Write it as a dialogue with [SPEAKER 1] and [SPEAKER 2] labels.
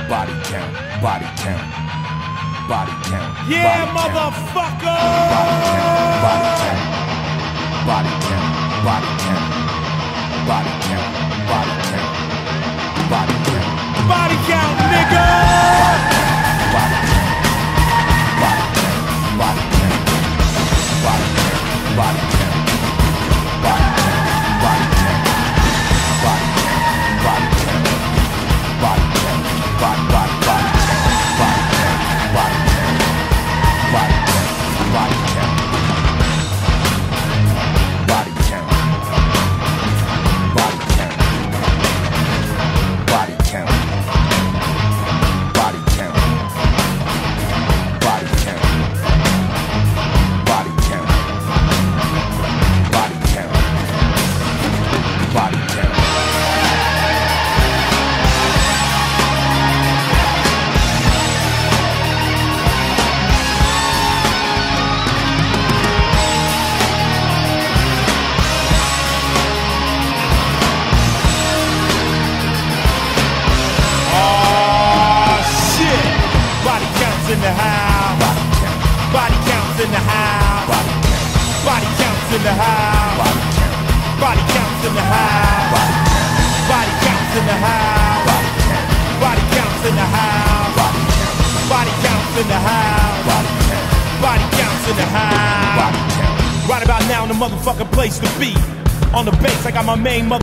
[SPEAKER 1] body count, body count, body count.
[SPEAKER 2] Yeah,
[SPEAKER 1] body
[SPEAKER 2] motherfucker!
[SPEAKER 1] Count, body count, body count, body count, body count, body count, body count,
[SPEAKER 2] Body count, nigga!
[SPEAKER 1] body count, body count, body count, body count, body count, body count, body count, body count, body count, body count, body body body count, body count, body count, body count, body count, body count, body count, body count, body count, body count, body count, body count, body count.
[SPEAKER 2] Body counts in the house. Body counts in the house. Body counts in the house. Body counts in the house. Body counts in the house. Body counts in the house. Body counts in the house. Body counts in the house. Right about now, in the motherfucking place to be. On the bass, I got my main mother.